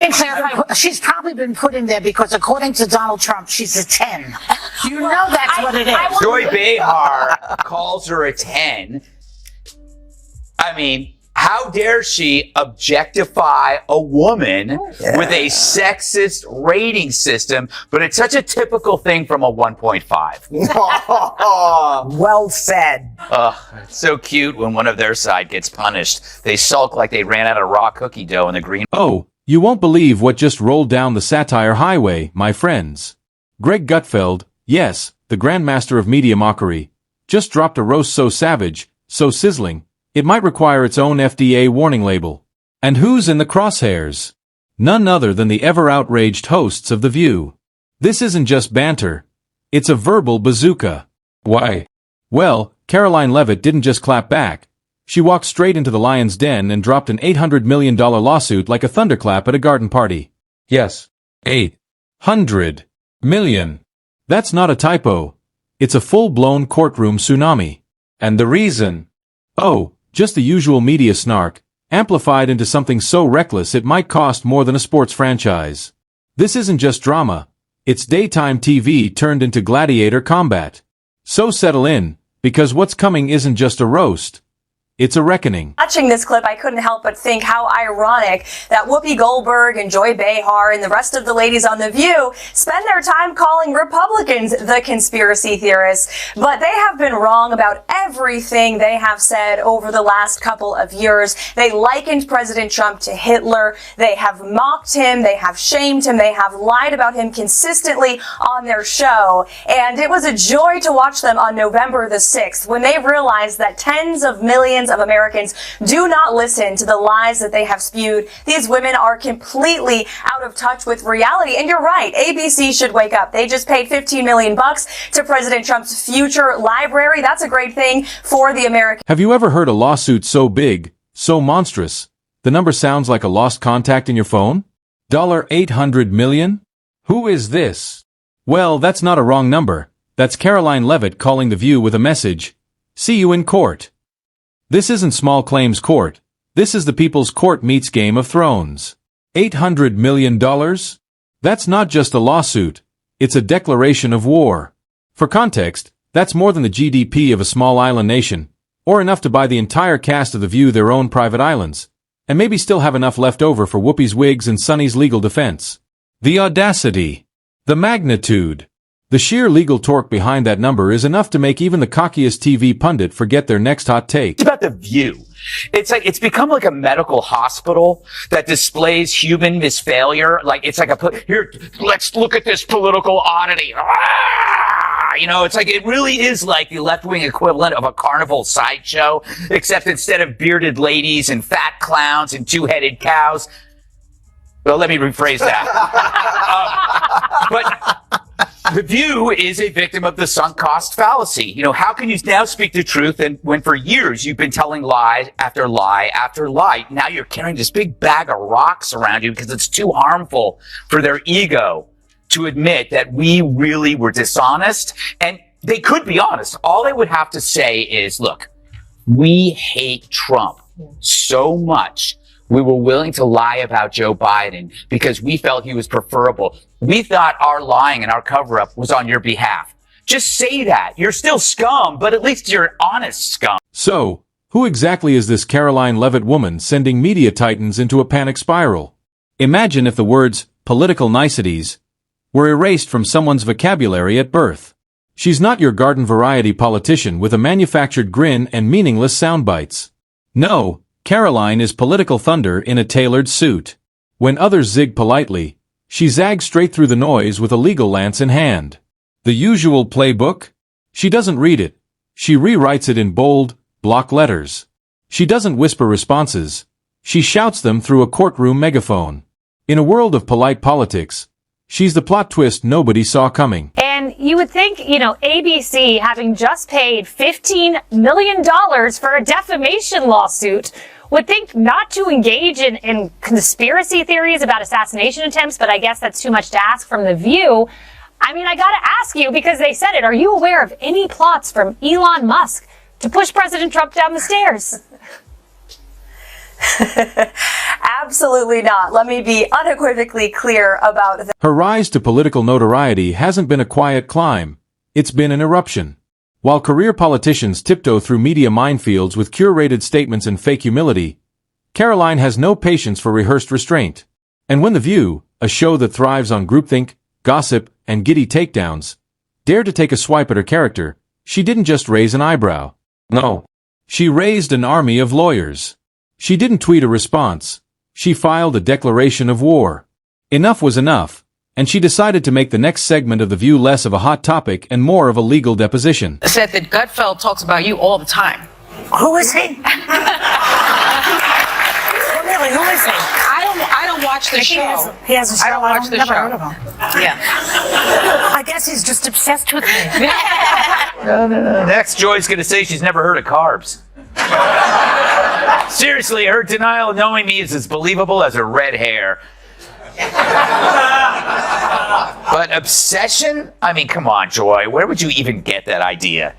And clarify, she's probably been put in there because according to Donald Trump, she's a 10. You know that's what it is. Joy Behar calls her a 10. I mean, how dare she objectify a woman with a sexist rating system, but it's such a typical thing from a 1.5. Well said. It's so cute when one of their side gets punished. They sulk like they ran out of raw cookie dough in the green. Oh, you won't believe what just rolled down the satire highway, my friends. Greg Gutfeld, yes, the grandmaster of media mockery, just dropped a roast so savage, so sizzling, it might require its own FDA warning label. And who's in the crosshairs? None other than the ever-outraged hosts of The View. This isn't just banter. It's a verbal bazooka. Why? Well, Karoline Leavitt didn't just clap back. She walked straight into the lion's den and dropped an $800 million lawsuit like a thunderclap at a garden party. Yes. 800 million. That's not a typo. It's a full-blown courtroom tsunami. And the reason? Oh, just the usual media snark, amplified into something so reckless it might cost more than a sports franchise. This isn't just drama. It's daytime TV turned into gladiator combat. So settle in, because what's coming isn't just a roast. It's a reckoning. Watching this clip, I couldn't help but think how ironic that Whoopi Goldberg and Joy Behar and the rest of the ladies on The View spend their time calling Republicans the conspiracy theorists. But they have been wrong about everything they have said over the last couple of years. They likened President Trump to Hitler. They have mocked him. They have shamed him. They have lied about him consistently on their show. And it was a joy to watch them on November the 6th when they realized that tens of millions of Americans do not listen to the lies that they have spewed. These women are completely out of touch with reality. And you're right, ABC should wake up. They just paid $15 million to President Trump's future library. That's a great thing for the American. Have you ever heard a lawsuit so big, so monstrous, the number sounds like a lost contact in your phone? $800 million? Who is this? Well, that's not a wrong number. That's Karoline Leavitt calling The View with a message. See you in court. This isn't small claims court. This is the People's Court meets Game of Thrones. $800 million? That's not just a lawsuit. It's a declaration of war. For context, that's more than the GDP of a small island nation, or enough to buy the entire cast of The View their own private islands, and maybe still have enough left over for Whoopi's wigs and Sonny's legal defense. The audacity. The magnitude. The sheer legal torque behind that number is enough to make even the cockiest TV pundit forget their next hot take. It's about The View. It's become like a medical hospital that displays human misfailure. Here, let's look at this political oddity. You know, it really is like the left-wing equivalent of a carnival sideshow, except instead of bearded ladies and fat clowns and two-headed cows. Well, let me rephrase that. But The View is a victim of the sunk cost fallacy. You know, how can you now speak the truth when for years you've been telling lie after lie after lie? Now you're carrying this big bag of rocks around you because it's too harmful for their ego to admit that we really were dishonest. And they could be honest. All they would have to say is, look, we hate Trump so much. We were willing to lie about Joe Biden because we felt he was preferable. We thought our lying and our cover-up was on your behalf. Just say that. You're still scum, but at least you're an honest scum. So, who exactly is this Karoline Leavitt woman sending media titans into a panic spiral? Imagine if the words political niceties were erased from someone's vocabulary at birth. She's not your garden variety politician with a manufactured grin and meaningless sound bites. No. Karoline is political thunder in a tailored suit. When others zig politely, she zags straight through the noise with a legal lance in hand. The usual playbook? She doesn't read it. She rewrites it in bold, block letters. She doesn't whisper responses. She shouts them through a courtroom megaphone. In a world of polite politics, she's the plot twist nobody saw coming. And you would think, ABC, having just paid $15 million for a defamation lawsuit, would think not to engage in conspiracy theories about assassination attempts, but I guess that's too much to ask from The View. I mean, I gotta ask you, because they said it, are you aware of any plots from Elon Musk to push President Trump down the stairs? Absolutely not. Let me be unequivocally clear about that. Her rise to political notoriety hasn't been a quiet climb. It's been an eruption. While career politicians tiptoe through media minefields with curated statements and fake humility, Karoline has no patience for rehearsed restraint. And when The View, a show that thrives on groupthink, gossip, and giddy takedowns, dared to take a swipe at her character, she didn't just raise an eyebrow. No. She raised an army of lawyers. She didn't tweet a response. She filed a declaration of war. Enough was enough, and she decided to make the next segment of The View less of a hot topic and more of a legal deposition. Said that Gutfeld talks about you all the time. Who is he? Really, who is he? I don't watch the show. He has a show. I don't watch the never show. heard of him. Yeah. I guess he's just obsessed with me. Next, Joy's going to say she's never heard of carbs. Seriously, her denial of knowing me is as believable as her red hair. But obsession? I mean, come on, Joy. Where would you even get that idea?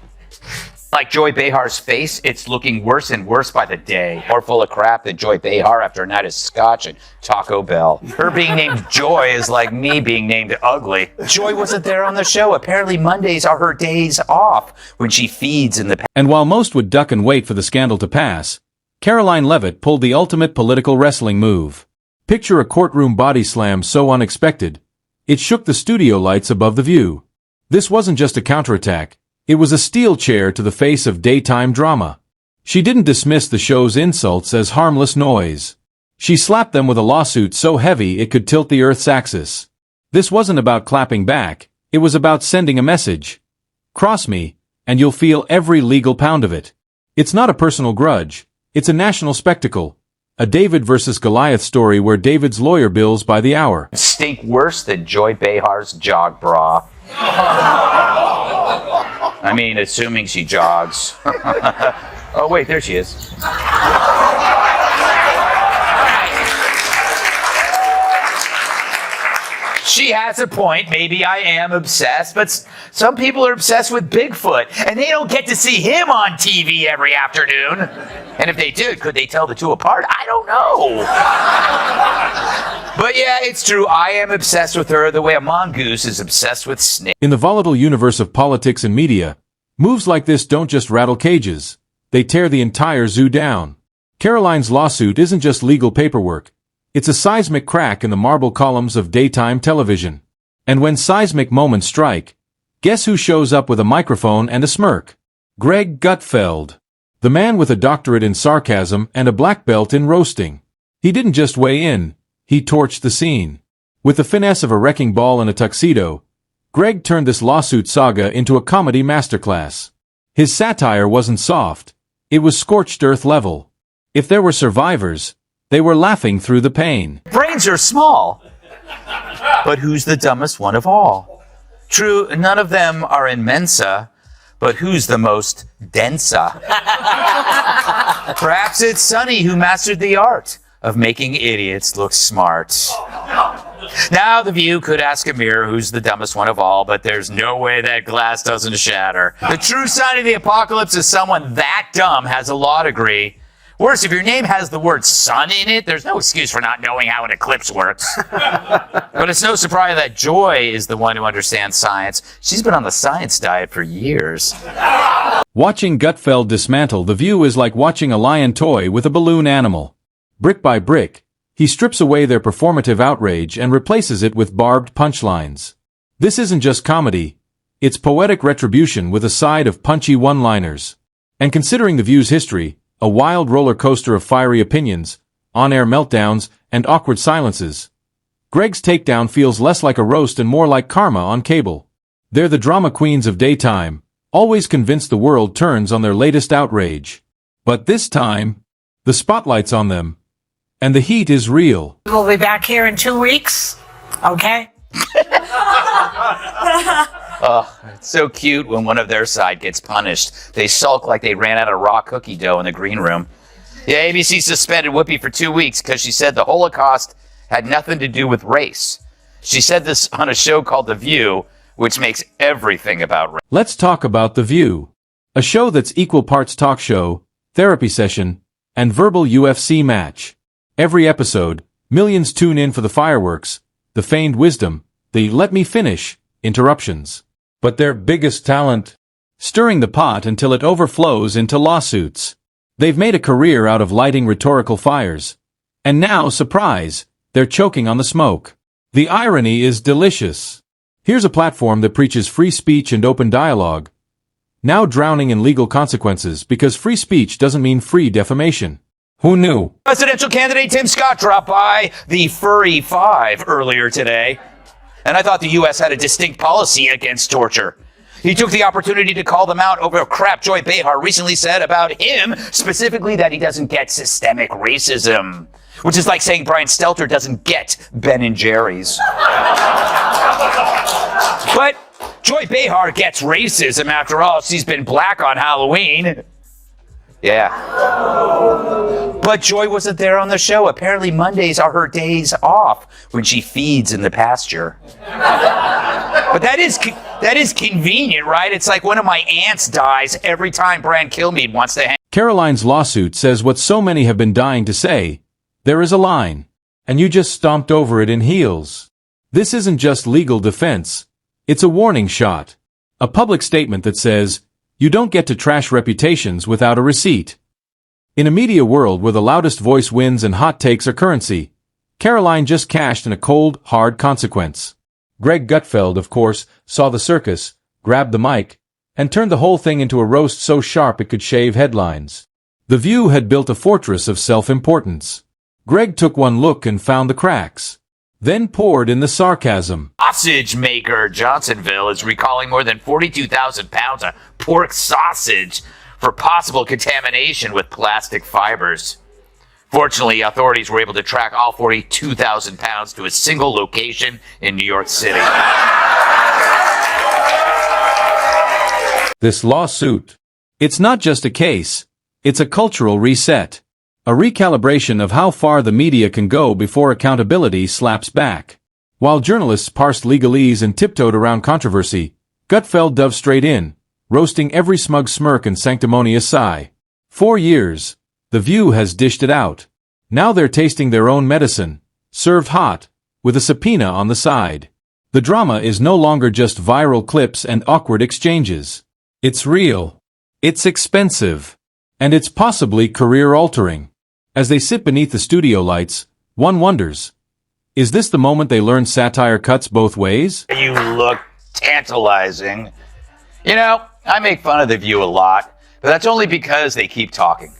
Like Joy Behar's face, it's looking worse and worse by the day. More full of crap than Joy Behar after a night of scotch and Taco Bell. Her being named Joy is like me being named Ugly. Joy wasn't there on the show. Apparently Mondays are her days off when she feeds in the... And while most would duck and wait for the scandal to pass, Karoline Leavitt pulled the ultimate political wrestling move. Picture a courtroom body slam so unexpected, it shook the studio lights above The View. This wasn't just a counterattack. It was a steel chair to the face of daytime drama. She didn't dismiss the show's insults as harmless noise. She slapped them with a lawsuit so heavy it could tilt the Earth's axis. This wasn't about clapping back, it was about sending a message. Cross me, and you'll feel every legal pound of it. It's not a personal grudge, it's a national spectacle. A David versus Goliath story where David's lawyer bills by the hour. Stink worse than Joy Behar's jog bra. I mean, assuming she jogs. Oh, wait, there she is. She has a point. Maybe I am obsessed, but some people are obsessed with Bigfoot, and they don't get to see him on TV every afternoon. And if they did, could they tell the two apart? I don't know. But yeah, it's true. I am obsessed with her the way a mongoose is obsessed with snakes. In the volatile universe of politics and media, moves like this don't just rattle cages. They tear the entire zoo down. Karoline's lawsuit isn't just legal paperwork. It's a seismic crack in the marble columns of daytime television. And when seismic moments strike, guess who shows up with a microphone and a smirk? Greg Gutfeld. The man with a doctorate in sarcasm and a black belt in roasting. He didn't just weigh in, he torched the scene. With the finesse of a wrecking ball in a tuxedo, Greg turned this lawsuit saga into a comedy masterclass. His satire wasn't soft, it was scorched earth level. If there were survivors, they were laughing through the pain. Brains are small. But who's the dumbest one of all? True, none of them are in Mensa, but who's the most densa? Perhaps it's Sonny who mastered the art of making idiots look smart. Now The View could ask a mirror who's the dumbest one of all, but there's no way that glass doesn't shatter. The true sign of the apocalypse is someone that dumb has a law degree. Worse, if your name has the word sun in it, there's no excuse for not knowing how an eclipse works. But it's no surprise that Joy is the one who understands science. She's been on the science diet for years. Watching Gutfeld dismantle The View is like watching a lion toy with a balloon animal. Brick by brick, he strips away their performative outrage and replaces it with barbed punchlines. This isn't just comedy, it's poetic retribution with a side of punchy one-liners. And considering The View's history, a wild roller coaster of fiery opinions, on-air meltdowns, and awkward silences, Greg's takedown feels less like a roast and more like karma on cable. They're the drama queens of daytime, always convinced the world turns on their latest outrage. But this time, the spotlight's on them, and the heat is real. We'll be back here in 2 weeks, okay? Oh, it's so cute when one of their side gets punished. They sulk like they ran out of raw cookie dough in the green room. Yeah, ABC suspended Whoopi for 2 weeks because she said the Holocaust had nothing to do with race. She said this on a show called The View, which makes everything about race. Let's talk about The View. A show that's equal parts talk show, therapy session, and verbal UFC match. Every episode, millions tune in for the fireworks, the feigned wisdom, the let me finish interruptions. But their biggest talent? Stirring the pot until it overflows into lawsuits. They've made a career out of lighting rhetorical fires. And now, surprise, they're choking on the smoke. The irony is delicious. Here's a platform that preaches free speech and open dialogue, now drowning in legal consequences because free speech doesn't mean free defamation. Who knew? Presidential candidate Tim Scott dropped by the Furry Five earlier today, and I thought the U.S. had a distinct policy against torture. He took the opportunity to call them out over crap Joy Behar recently said about him, specifically that he doesn't get systemic racism, which is like saying Brian Stelter doesn't get Ben and Jerry's. But Joy Behar gets racism after all. She's been black on Halloween. Yeah. But Joy wasn't there on the show. Apparently Mondays are her days off when she feeds in the pasture. But that is convenient, right? It's like one of my aunts dies every time Brian Kilmeade wants to hang. Karoline's lawsuit says what so many have been dying to say. There is a line, and you just stomped over it in heels. This isn't just legal defense. It's a warning shot. A public statement that says, you don't get to trash reputations without a receipt. In a media world where the loudest voice wins and hot takes are currency, Karoline just cashed in a cold, hard consequence. Greg Gutfeld, of course, saw the circus, grabbed the mic, and turned the whole thing into a roast so sharp it could shave headlines. The View had built a fortress of self-importance. Greg took one look and found the cracks, then poured in the sarcasm. Sausage maker Johnsonville is recalling more than 42,000 pounds of pork sausage for possible contamination with plastic fibers. Fortunately, authorities were able to track all 42,000 pounds to a single location in New York City. This lawsuit. It's not just a case. It's a cultural reset. A recalibration of how far the media can go before accountability slaps back. While journalists parsed legalese and tiptoed around controversy, Gutfeld dove straight in, roasting every smug smirk and sanctimonious sigh. 4 years. The View has dished it out. Now they're tasting their own medicine, served hot, with a subpoena on the side. The drama is no longer just viral clips and awkward exchanges. It's real. It's expensive. And it's possibly career-altering. As they sit beneath the studio lights, one wonders, is this the moment they learn satire cuts both ways? You look tantalizing. You know, I make fun of The View a lot, but that's only because they keep talking.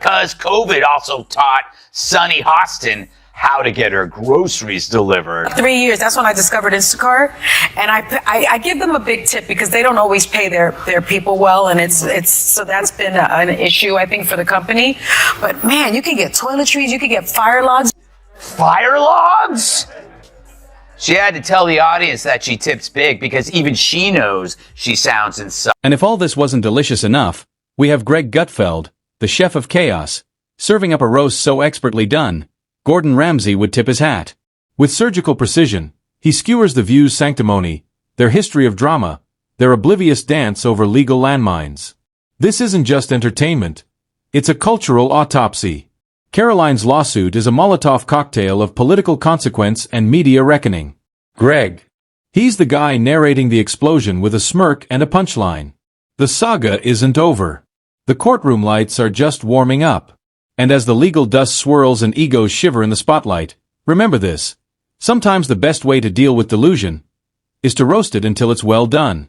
Because COVID also taught Sunny Hostin how to get her groceries delivered. 3 years, that's when I discovered Instacart, and I give them a big tip because they don't always pay their people well, and it's so that's been an issue, I think, for the company. But man, you can get toiletries, you can get fire logs. Fire logs? She had to tell the audience that she tips big because even she knows she sounds insulting. And if all this wasn't delicious enough, we have Greg Gutfeld, the chef of chaos, serving up a roast so expertly done, Gordon Ramsay would tip his hat. With surgical precision, he skewers the View's sanctimony, their history of drama, their oblivious dance over legal landmines. This isn't just entertainment. It's a cultural autopsy. Karoline's lawsuit is a Molotov cocktail of political consequence and media reckoning. Greg. He's the guy narrating the explosion with a smirk and a punchline. The saga isn't over. The courtroom lights are just warming up. And as the legal dust swirls and egos shiver in the spotlight, remember this. Sometimes the best way to deal with delusion is to roast it until it's well done.